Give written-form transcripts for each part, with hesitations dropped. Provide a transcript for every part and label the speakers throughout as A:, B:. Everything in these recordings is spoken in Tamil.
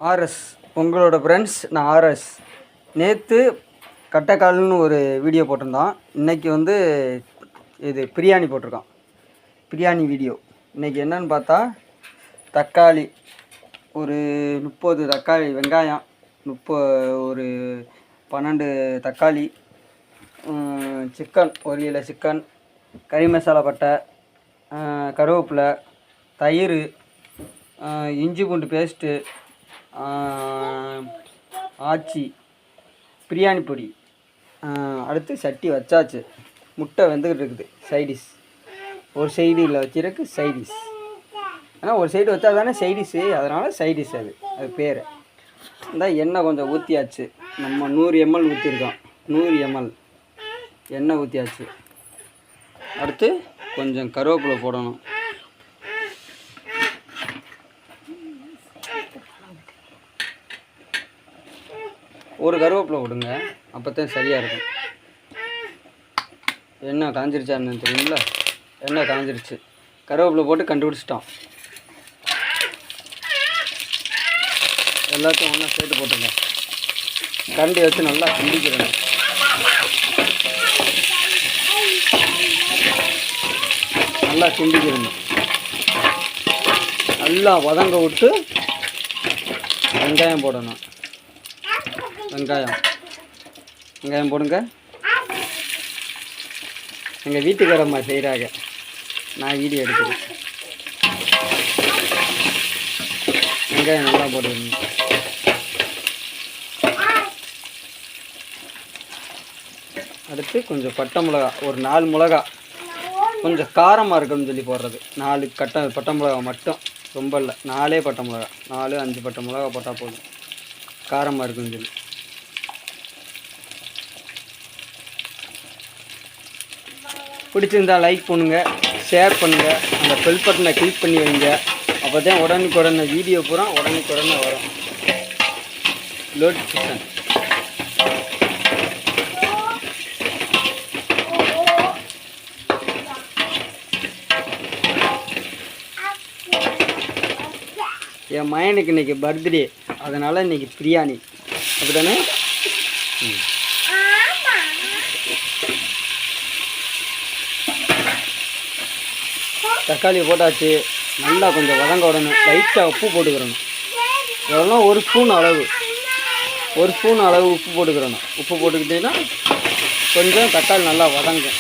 A: ஆர்எஸ் உங்களோட ஃப்ரெண்ட்ஸ். நான் ஆர்எஸ். நேற்று கட்டைக்கால்னு ஒரு வீடியோ போட்டிருந்தோம். இன்றைக்கி இது பிரியாணி போட்டிருக்கோம். பிரியாணி வீடியோ. இன்றைக்கி என்னென்னு பார்த்தா தக்காளி ஒரு 30 தக்காளி, வெங்காயம் ஒரு 12 தக்காளி, சிக்கன் 1 கிலோ சிக்கன், கறி மசாலா பட்டை, கருவேப்பிலை, தயிர், இஞ்சி பூண்டு பேஸ்ட்டு, ஆச்சி, பிரியாணி பொடி. அடுத்து சட்டி வச்சாச்சு. முட்டை வெந்துக்கிட்டு இருக்குது. சைடிஷ் ஒரு சைடில் வச்சிருக்கு. சைடிஷ் ஆனால் ஒரு சைடு வச்சா தானே சைடிஷ்ஷு, அதனால் சைடிஷ் அது பேர். இந்த எண்ணெய் கொஞ்சம் ஊற்றியாச்சு. நம்ம 100 ml ஊற்றிருக்கோம். 100 ml எண்ணெய் ஊற்றியாச்சு. அடுத்து கொஞ்சம் கருவேப்பிலை போடணும். ஒரு கருவேப்பிலை விடுங்க, அப்போ தான் சரியாக இருக்கும். எண்ணெய் காஞ்சிருச்சா என்னன்னு தெரியுங்களா? எண்ணெய் காஞ்சிருச்சு. கருவேப்பிலை போட்டு கண்டுபிடிச்சிட்டோம். எல்லாத்தையும் ஒன்றா சேர்த்து போட்டுங்க. கரண்டி வச்சு நல்லா கிண்டிக்கிறணும். நல்லா கிண்டிக்கிறணும். நல்லா வதங்க விட்டு வெங்காயம் போடணும். வெங்காயம் போடுங்க. எங்கள் வீட்டுக்காரம்மா செய்கிறாங்க, நான் வீடியோ எடுக்கிறேன். வெங்காயம் நல்லா போட்டுக்கணும். அடுத்து கொஞ்சம் பட்டை மிளகா, ஒரு 4 மிளகா, கொஞ்சம் காரமாக இருக்குன்னு சொல்லி போடுறது. 4 பட்டை மிளகா மட்டும், ரொம்ப இல்லை. 4 பட்டை மிளகா, 4-5 பட்டை மிளகா போட்டால் போதும், காரமாக இருக்குன்னு சொல்லி. பிடிச்சிருந்தால் லைக் பண்ணுங்கள், ஷேர் பண்ணுங்கள், அந்த பெல் பட்டனை கிளிக் பண்ணி வைங்க. அப்போ தான் உடனுக்குடனே வீடியோ பூரா உடனுக்குடனே வரும். நோட்டிஃபிகேஷன். என் மயனுக்கு இன்றைக்கி பர்த்டே, அதனால் இன்றைக்கி பிரியாணி. அப்படிதானே? தக்காளி போட்டாச்சு. நல்லா கொஞ்சம் வதங்க விடணும். லைட்டாக உப்பு போட்டுக்கிறணும். எவ்வளோ? 1 ஸ்பூன் அளவு, 1 ஸ்பூன் அளவு உப்பு போட்டுக்கிறணும். உப்பு போட்டுக்கிட்டீங்கன்னா கொஞ்சம் தக்காளி நல்லா வதங்கும்.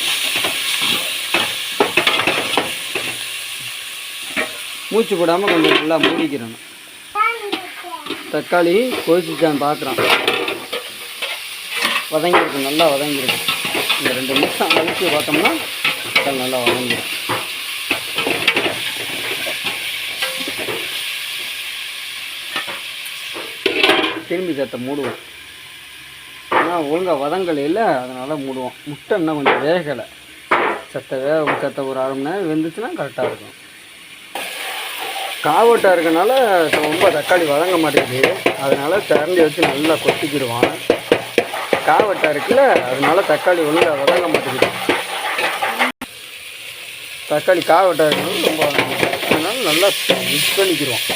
A: மூச்சு போடாமல் கொஞ்சம் நல்லா மூடிக்கிறணும். தக்காளி கொதிச்சுச்சான்னு பார்க்குறோம். வதங்கியிருக்கும், நல்லா வதங்கியிருக்கும். இந்த 2 நிமிஷம் கழிச்சு பார்த்தோம்னா தக்காளி நல்லா வதங்கிடும். திரும்பி சத்தை மூடுவோம். ஆனால் ஒழுங்காக வதங்கலை இல்லை, அதனால் மூடுவோம். முட்டை இன்னும் கொஞ்சம் வேகலை. சத்தை ஒரு 1/2 மணி நேரம் வெந்துச்சுன்னா கரெக்டாக இருக்கும். காவட்டாக இருக்கனால ரொம்ப தக்காளி வதங்க மாட்டேங்குது. அதனால் திறந்து வச்சு நல்லா கொத்திக்கிடுவான். காவட்டாக இருக்குல்ல, அதனால தக்காளி ஒழுங்காக வதங்க மாட்டேங்குது. தக்காளி காவட்டாக இருக்கணும் ரொம்ப, அதனால் நல்லா மிக்ஸ் பண்ணிக்கிடுவோம்.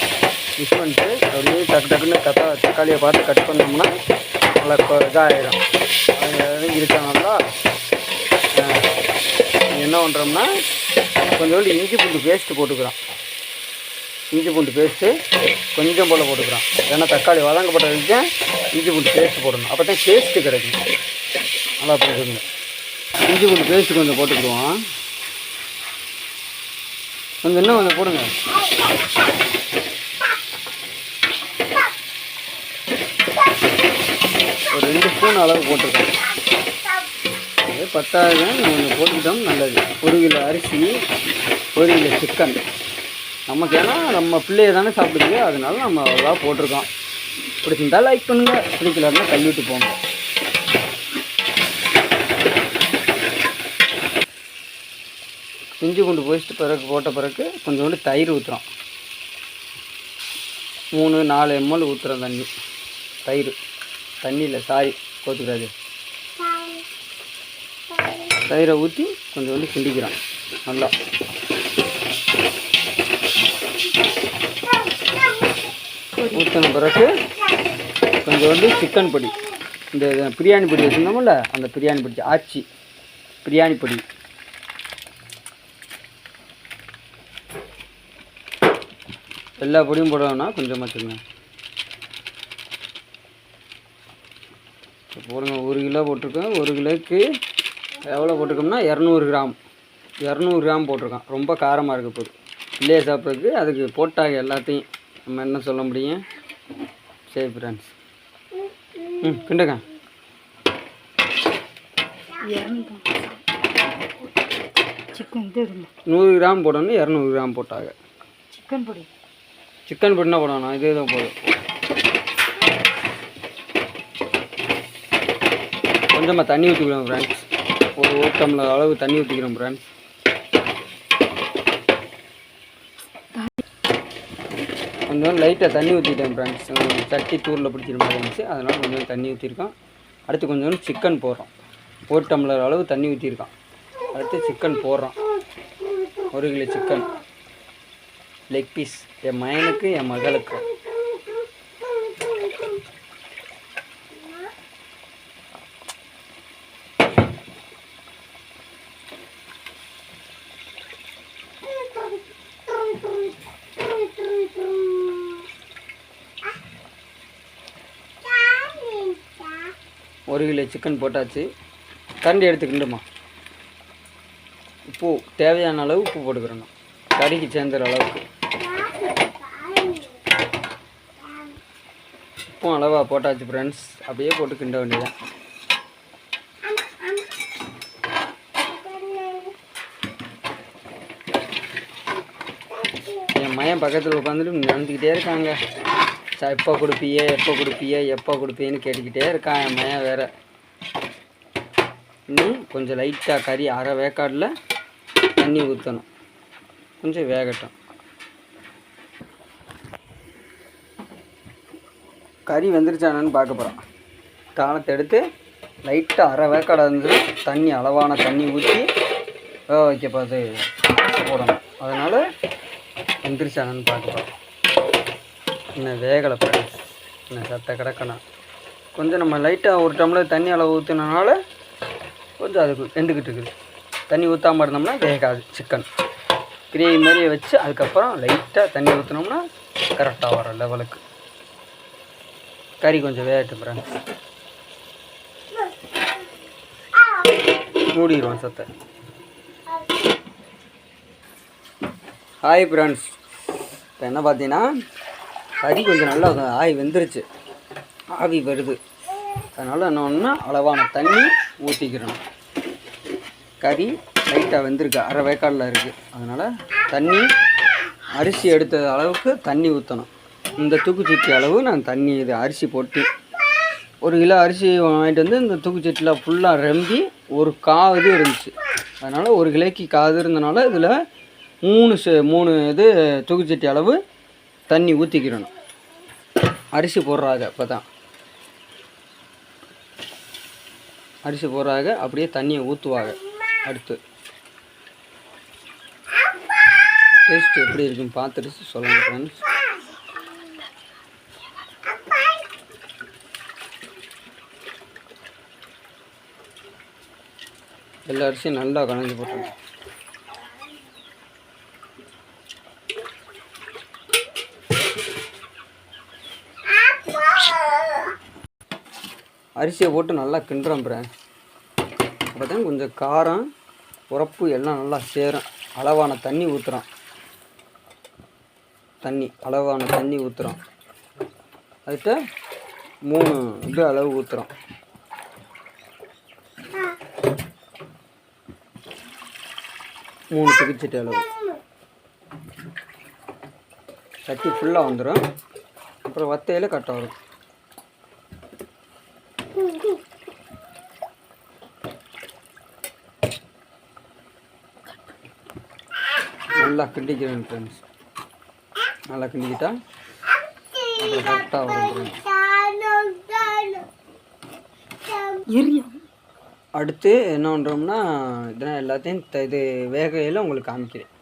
A: மிக்ஸ் பண்ணிட்டு அப்படியே டக்குன்னு தக்காளியை பார்த்து கட் பண்ணோம்னா நல்லா இதாகிடும். அது இறங்கிருக்கனால என்ன பண்ணுறோம்னா கொஞ்சோண்டு இஞ்சி பூண்டு பேஸ்ட்டு போட்டுக்கிறோம். இஞ்சி பூண்டு பேஸ்ட்டு கொஞ்சம் போல் போட்டுக்கிறோம். ஏன்னா தக்காளி வதங்கப்பட்ட வரைக்கும் இஞ்சி பூண்டு பேஸ்ட்டு போடணும். அப்போ தான் டேஸ்ட்டு கிடைக்கும். நல்லா போட்டுக்கோங்க. இஞ்சி பூண்டு பேஸ்ட்டு கொஞ்சம் போட்டுக்கிடுவோம். இன்னும் கொஞ்சம் போடுங்க. ஒரு 2 ஸ்பூன் அளவு போட்டிருக்கோம். அது 10,000 கொஞ்சம் போட்டுக்கிட்டோம், நல்லது. 1 கிலோ அரிசி, 1 கிலோ சிக்கன். நமக்கு ஏன்னா நம்ம பிள்ளைய தானே சாப்பிடுது, அதனால நம்ம அவ்வளோ போட்டிருக்கோம். பிடிச்சிருந்தால் லைக் பண்ணுங்கள், பிடிக்கலன்னா கழுவிட்டு போங்க. இஞ்சி பூண்டு போட்ட பிறகு கொஞ்சோண்டு தயிர் ஊற்றுறோம். 3-4 ml ஊற்றுறோம் தண்ணி. தண்ணியில் கோத்துக்கிறாது. தயிரை ஊற்றி கொஞ்சோண்டு கிண்டிக்கிறோம் நல்லா. ஊற்றின பிறகு கொஞ்சோண்டு சிக்கன் பொடி, இந்த பிரியாணி பொடி வச்சுருந்தோம்ல அந்த பிரியாணி பொடி, ஆச்சி பிரியாணி பொடி, எல்லா பொடியும் போடணும்னா கொஞ்சமாக வச்சுருங்க. போடுங்க. 1 கிலோ போட்டிருக்கோம். 1 கிலோவுக்கு எவ்வளோ போட்டிருக்கோம்னா 200 கிராம், 200 கிராம் போட்டிருக்கோம். ரொம்ப காரமாக இருக்க போகுது இல்லையே சாப்பிட்றதுக்கு, அதுக்கு போட்டாங்க எல்லாத்தையும் நம்ம என்ன சொல்ல முடியும். சரி ஃப்ரெண்ட்ஸ், கிண்டுங்க. 100 கிராம் போடணும், 200 கிராம் போட்டாங்க. சிக்கன் பொடினா போடணும், இதே தான் போதும். கொஞ்சமாக தண்ணி ஊற்றிக்கிறோம் ஃப்ரெண்ட்ஸ், ஒரு டம்ளர் அளவு தண்ணி ஊற்றிக்கிறோம் ஃப்ரெண்ட்ஸ். கொஞ்சம் லைட்டாக தண்ணி ஊற்றிட்டேன் ஃப்ரெண்ட்ஸ், சட்டி தூரில் பிடிச்சிற மாதிரி இருந்துச்சு, அதனால் கொஞ்சம் தண்ணி ஊற்றிருக்கோம். அடுத்து கொஞ்சம் சிக்கன் போடுறோம், 1 டம்ளர் அளவு தண்ணி ஊற்றிருக்கோம். அடுத்து சிக்கன் போடுறோம், 1 கிலோ சிக்கன் லெக் பீஸ், என் மகனுக்கு என் மகளுக்கு. ஒரு கிலோ சிக்கன் போட்டாச்சு. கரண்டி எடுத்துக்கிண்டுமா. உப்பு தேவையான அளவு உப்பு போட்டுக்கிறோம், கறிக்கு சேர்ந்துற அளவுக்கு உப்பும் அளவாக போட்டாச்சு ஃப்ரெண்ட்ஸ். அப்படியே போட்டு கிண்ட வேண்டியதான். என் மகன் பக்கத்தில் உட்காந்துட்டு நினைஞ்சிக்கிட்டே இருக்காங்க, எப்போ கொடுப்பியே எப்போ கொடுப்பியே எப்போ கொடுப்பியேன்னு கேட்டுக்கிட்டே இருக்கான் என் மகன் வேறு. இன்னும் கொஞ்சம் லைட்டாக கறி அரை வேக்காடில் தண்ணி ஊற்றணும், கொஞ்சம் வேகட்டும். கறி வெந்துருச்சானு பார்க்க போகிறோம். காலத்தை எடுத்து லைட்டாக அரை வேக்காடாக இருந்துச்சுன்னா தண்ணி அளவான தண்ணி ஊற்றி வேக வைக்க பார்த்து போடணும். அதனால் வெந்துருச்சானு பார்க்க போகிறோம். இன்னும் வேகலை ஃப்ரெண்ட்ஸ், இன்னும் சத்த கிடக்கணும். கொஞ்சம் நம்ம லைட்டாக 1 டம்ளர் தண்ணி அளவு ஊற்றினால கொஞ்சம் அதுக்கு வெந்துக்கிட்டு இருக்குது. தண்ணி ஊற்றாமல் இருந்தோம்னா வேகாது சிக்கன். கிரேவி மாதிரியே வச்சு அதுக்கப்புறம் லைட்டாக தண்ணி ஊற்றினோம்னா கரெக்டாக வர லெவலுக்கு. கறி கொஞ்சம் வேகட்டும் ஃப்ரெண்ட்ஸ், மூடிடுவோம் சத்தை. ஹாய் ஃப்ரெண்ட்ஸ், இப்போ என்ன பார்த்தீங்கன்னா கறி கொஞ்சம் நல்லா ஆவி வெந்துருச்சு, ஆவி வருது. அதனால் என்ன ஒன்றுனா அளவான தண்ணி ஊற்றிக்கிறோம். கறி லைட்டாக வெந்திருக்கு, அரை வேக்காடில் இருக்குது. அதனால் தண்ணி அரிசி எடுத்த அளவுக்கு தண்ணி ஊற்றணும். இந்த தூக்குச்சட்டி அளவு நான் தண்ணி இது அரிசி போட்டு 1 கிலோ அரிசி வாங்கிட்டு வந்து இந்த தூக்குச்சட்டியில் ஃபுல்லாக ரெம்பி ஒரு காது இருந்துச்சு. அதனால் 1 கிலோக்கு காது இருந்தனால இதில் 3 இது தூக்குச்சட்டி அளவு தண்ணி ஊற்றிக்கிறணும். அரிசி போடுறாங்க, இப்போ தான் அரிசி போடுறாங்க, அப்படியே தண்ணியை ஊற்றுவாங்க. அடுத்து டேஸ்ட் எப்படி இருக்குன்னு பார்த்துட்டு சொல்லுங்கள் ஃப்ரெண்ட்ஸ். எல்லா அரிசியும் நல்லா கலந்து போட்டுருங்க. அரிசியை போட்டு நல்லா கிண்டுறோம் ஃப்ரெண்ட்ஸ். அப்போ தான் கொஞ்சம் காரம் உரப்பு எல்லாம் நல்லா சேரும். அளவான தண்ணி ஊற்றுறோம், அளவான தண்ணி ஊற்றுறோம். அதுக்கிட்ட 3 இது அளவு ஊற்றுறோம். 3 தூக்குச்சட்டி அளவு. சட்டி ஃபுல்லாக வந்துடும். அப்புறம் வத்தையில் கட்ட வரும். நல்லா கிண்டிக்கிறேன் ஃப்ரெண்ட்ஸ். நல்லா கிண்டிக்கிட்டா அப்புறம் கரெக்டாக வரும். அடுத்து என்ன பண்ணுறோம்னா இதெல்லாம் எல்லாத்தையும் இது வேகையில் உங்களுக்கு காமிக்கிறேன்.